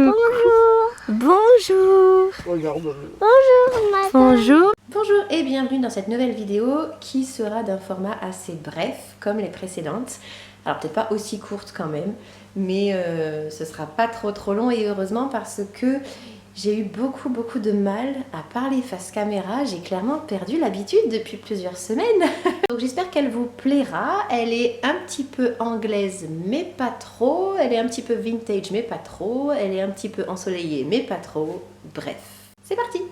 Coucou. Bonjour. Bonjour. Bonjour, madame. Bonjour. Bonjour et bienvenue dans cette nouvelle vidéo qui sera d'un format assez bref comme les précédentes. Alors peut-être pas aussi courte quand même, mais ce sera pas trop long et heureusement parce que j'ai eu beaucoup de mal à parler face caméra. J'ai clairement perdu l'habitude depuis plusieurs semaines. Donc j'espère qu'elle vous plaira. Elle est un petit peu anglaise mais pas trop. Elle est un petit peu vintage mais pas trop. Elle est un petit peu ensoleillée mais pas trop. Bref, c'est parti!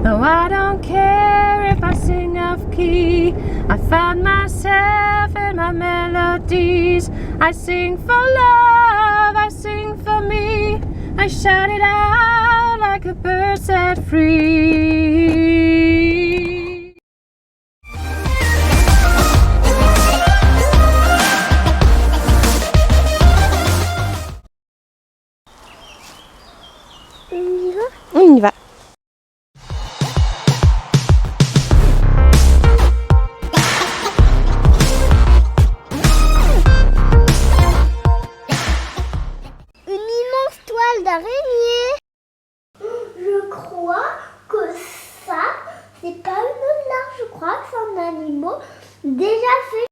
Oh, I don't care if I sing off key. I find myself in my melodies. I sing for love, I sing for me. I shout it out like a bird set free. On y va. D'araignée. Je crois que ça, c'est pas une larve, je crois que c'est un animal déjà fait.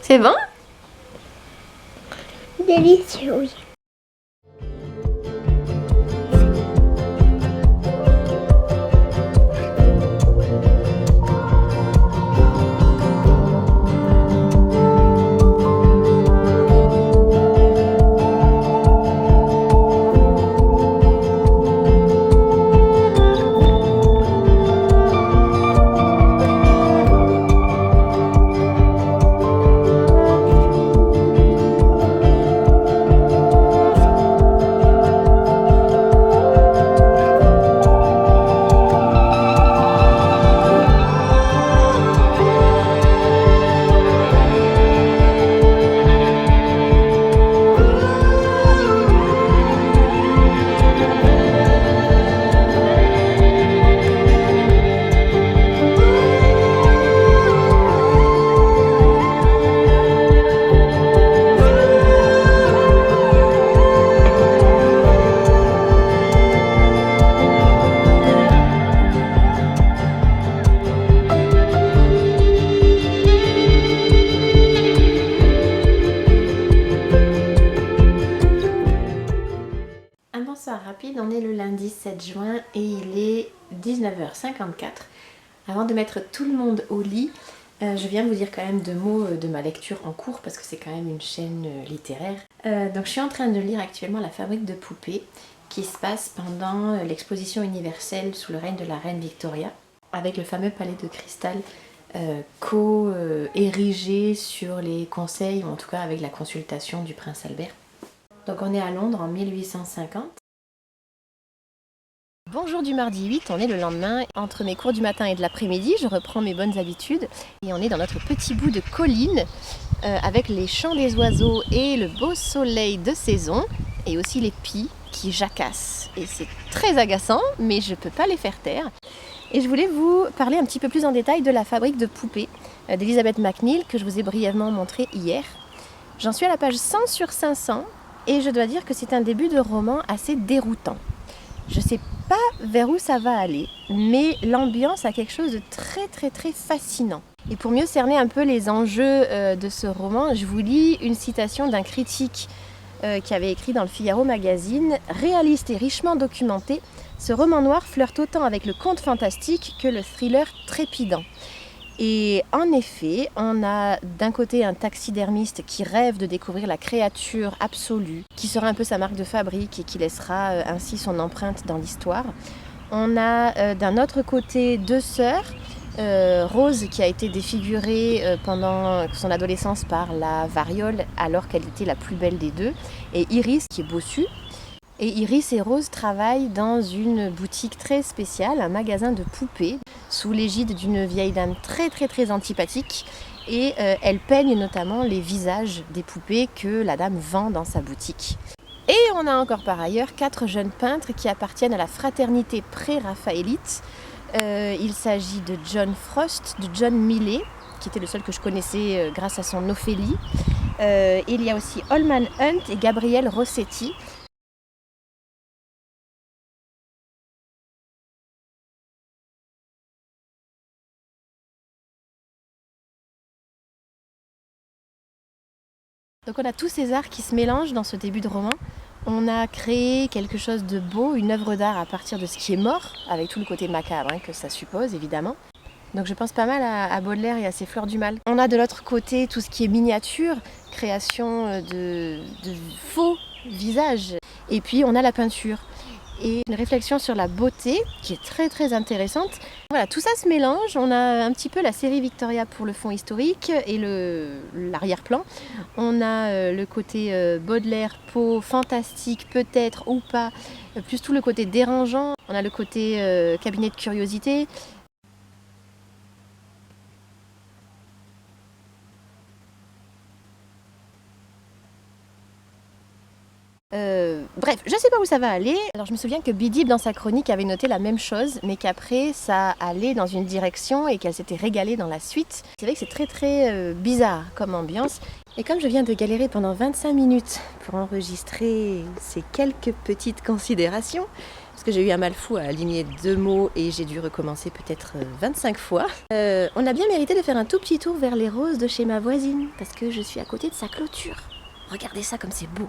C'est bon? Délicieux, oui. Bonsoir rapide, on est le lundi 7 juin et il est 19h54. Avant de mettre tout le monde au lit, je viens de vous dire quand même 2 mots de ma lecture en cours parce que c'est quand même une chaîne littéraire. Donc je suis en train de lire actuellement La Fabrique de poupées qui se passe pendant l'exposition universelle sous le règne de la reine Victoria avec le fameux palais de cristal co-érigé sur les conseils ou en tout cas avec la consultation du prince Albert. Donc on est à Londres en 1850. Bonjour du mardi 8, on est le lendemain. Entre mes cours du matin et de l'après-midi, je reprends mes bonnes habitudes. Et on est dans notre petit bout de colline avec les chants des oiseaux et le beau soleil de saison. Et aussi les pies qui jacassent. Et c'est très agaçant, mais je ne peux pas les faire taire. Et je voulais vous parler un petit peu plus en détail de La Fabrique de poupées d'Elizabeth Macneill que je vous ai brièvement montré hier. J'en suis à la page 100 sur 500. Et je dois dire que c'est un début de roman assez déroutant. Je ne sais pas vers où ça va aller, mais l'ambiance a quelque chose de très fascinant. Et pour mieux cerner un peu les enjeux de ce roman, je vous lis une citation d'un critique qui avait écrit dans le Figaro Magazine. « Réaliste et richement documenté, ce roman noir flirte autant avec le conte fantastique que le thriller trépidant. » Et en effet, on a d'un côté un taxidermiste qui rêve de découvrir la créature absolue, qui sera un peu sa marque de fabrique et qui laissera ainsi son empreinte dans l'histoire. On a d'un autre côté 2 sœurs, Rose qui a été défigurée pendant son adolescence par la variole alors qu'elle était la plus belle des 2, et Iris qui est bossue. Et Iris et Rose travaillent dans une boutique très spéciale, un magasin de poupées, sous l'égide d'une vieille dame très antipathique. Et elle peigne notamment les visages des poupées que la dame vend dans sa boutique. Et on a encore par ailleurs 4 jeunes peintres qui appartiennent à la fraternité pré-raphaélite. Il s'agit de John Frost, de John Millet, qui était le seul que je connaissais grâce à son Ophélie. Il y a aussi Holman Hunt et Gabriel Rossetti. Donc on a tous ces arts qui se mélangent dans ce début de roman. On a créé quelque chose de beau, une œuvre d'art à partir de ce qui est mort, avec tout le côté macabre que ça suppose évidemment. Donc je pense pas mal à Baudelaire et à ses Fleurs du Mal. On a de l'autre côté tout ce qui est miniature, création de faux visages. Et puis on a la peinture. Et une réflexion sur la beauté qui est très intéressante. Voilà, tout ça se mélange. On a un petit peu la série Victoria pour le fond historique et l'arrière-plan. On a le côté Baudelaire, Poe, fantastique peut-être ou pas, plus tout le côté dérangeant. On a le côté cabinet de curiosité. Bref, je sais pas où ça va aller. Alors je me souviens que Bidib dans sa chronique avait noté la même chose, mais qu'après ça allait dans une direction et qu'elle s'était régalée dans la suite. C'est vrai que c'est très bizarre comme ambiance. Et comme je viens de galérer pendant 25 minutes pour enregistrer ces quelques petites considérations, parce que j'ai eu un mal fou à aligner 2 mots et j'ai dû recommencer peut-être 25 fois, on a bien mérité de faire un tout petit tour vers les roses de chez ma voisine, parce que je suis à côté de sa clôture. Regardez ça comme c'est beau.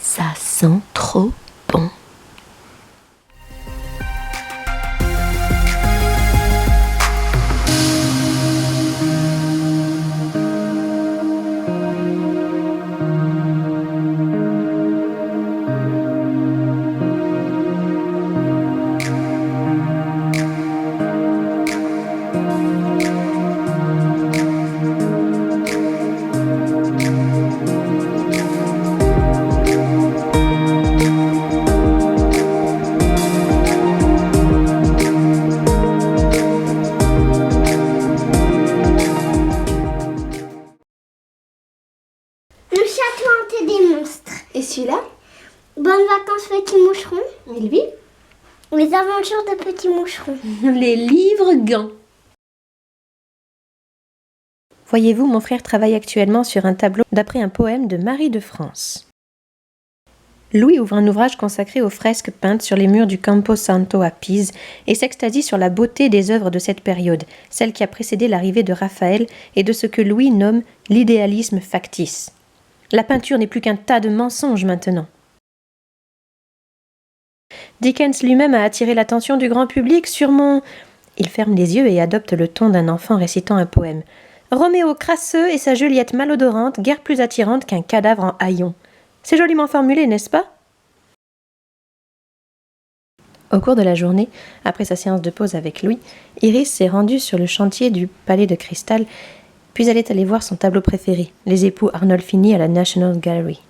Ça sent trop bon. Le château hanté des monstres. Et celui-là? Bonnes vacances petits moucherons. Et lui? Les aventures de petits moucherons. Les livres gants. Voyez-vous, mon frère travaille actuellement sur un tableau d'après un poème de Marie de France. Louis ouvre un ouvrage consacré aux fresques peintes sur les murs du Campo Santo à Pise et s'extasie sur la beauté des œuvres de cette période, celle qui a précédé l'arrivée de Raphaël et de ce que Louis nomme l'idéalisme factice. La peinture n'est plus qu'un tas de mensonges maintenant. Dickens lui-même a attiré l'attention du grand public sur mon... Il ferme les yeux et adopte le ton d'un enfant récitant un poème. Roméo crasseux et sa Juliette malodorante, guère plus attirante qu'un cadavre en haillons. C'est joliment formulé, n'est-ce pas? Au cours de la journée, après sa séance de pause avec Louis, Iris s'est rendue sur le chantier du Palais de Cristal, puis elle est allée voir son tableau préféré, les époux Arnolfini à la National Gallery.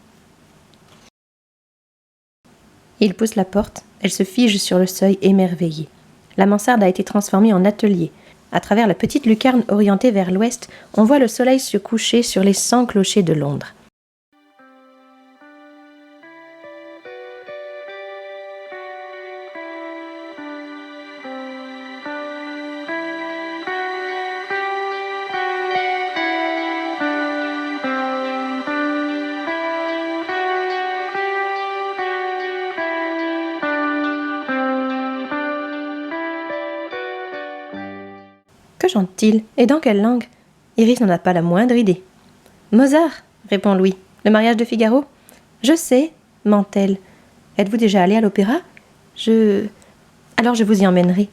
Il pousse la porte, elle se fige sur le seuil émerveillée. La mansarde a été transformée en atelier. À travers la petite lucarne orientée vers l'ouest, on voit le soleil se coucher sur les 100 clochers de Londres. Que chante-t-il? Et dans quelle langue? Iris n'en a pas la moindre idée. Mozart, répond Louis. Le mariage de Figaro? Je sais, ment-elle. Êtes-vous déjà allé à l'opéra? Alors je vous y emmènerai.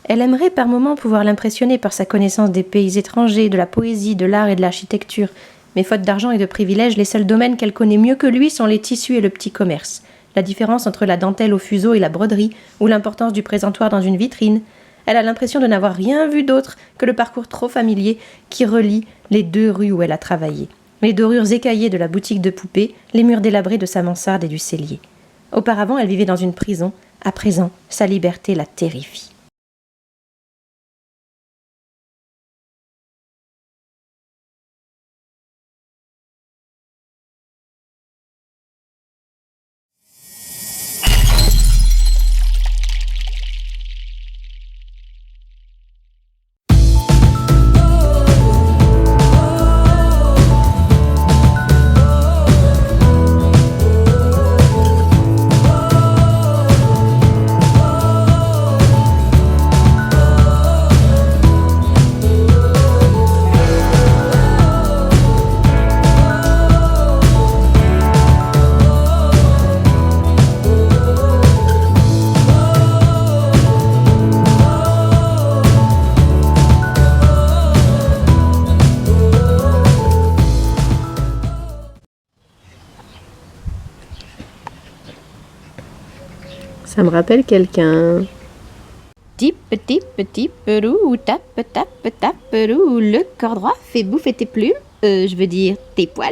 Elle aimerait par moments pouvoir l'impressionner par sa connaissance des pays étrangers, de la poésie, de l'art et de l'architecture. Mais faute d'argent et de privilèges, les seuls domaines qu'elle connaît mieux que lui sont les tissus et le petit commerce. La différence entre la dentelle au fuseau et la broderie, ou l'importance du présentoir dans une vitrine. Elle a l'impression de n'avoir rien vu d'autre que le parcours trop familier qui relie les 2 rues où elle a travaillé. Les dorures écaillées de la boutique de poupées, les murs délabrés de sa mansarde et du cellier. Auparavant, elle vivait dans une prison. À présent, sa liberté la terrifie. Ça me rappelle quelqu'un. Tip, tip, tip, roux, tape, tape, tape, roux, le corps droit fait bouffer tes plumes, je veux dire tes poils.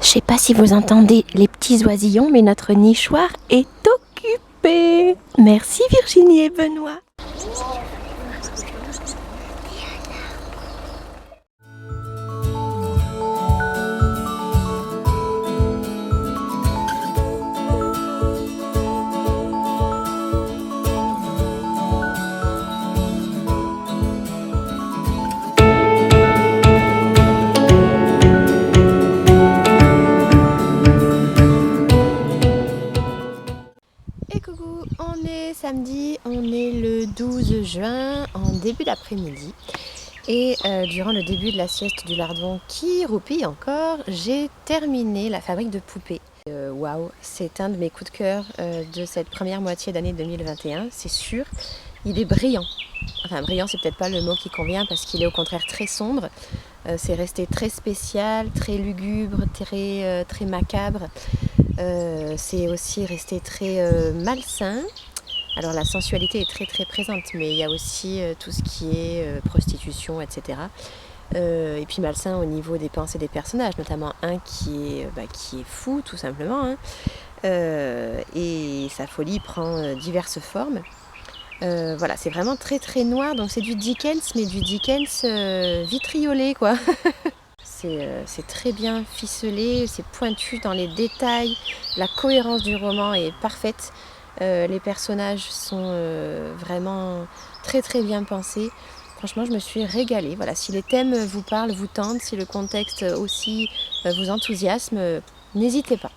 Je sais pas si vous entendez les petits oisillons, mais notre nichoir est occupé. Merci Virginie et Benoît. Et coucou, on est samedi, on est le 12 de juin en début d'après-midi. Et durant le début de la sieste du lardon qui roupille encore, j'ai terminé la fabrique de poupées. Waouh, c'est un de mes coups de cœur de cette première moitié d'année 2021, c'est sûr. Il est brillant. Enfin, brillant, c'est peut-être pas le mot qui convient parce qu'il est au contraire très sombre. C'est resté très spécial, très lugubre, très macabre. C'est aussi resté très malsain. Alors la sensualité est très très présente, mais il y a aussi tout ce qui est prostitution, etc. Et puis malsain au niveau des pensées des personnages, notamment un qui est fou tout simplement. Hein. Et sa folie prend diverses formes. Voilà, c'est vraiment très très noir, donc c'est du Dickens, mais du Dickens vitriolé quoi. C'est très bien ficelé, c'est pointu dans les détails, la cohérence du roman est parfaite. Les personnages sont vraiment très très bien pensés. Franchement, je me suis régalée. Voilà, si les thèmes vous parlent, vous tentent, si le contexte aussi vous enthousiasme, n'hésitez pas.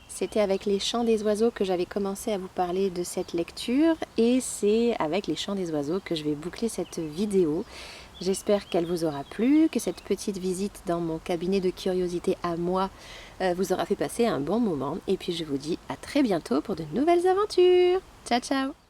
C'était avec les chants des oiseaux que j'avais commencé à vous parler de cette lecture et c'est avec les chants des oiseaux que je vais boucler cette vidéo. J'espère qu'elle vous aura plu, que cette petite visite dans mon cabinet de curiosité à moi vous aura fait passer un bon moment. Et puis je vous dis à très bientôt pour de nouvelles aventures. Ciao ciao!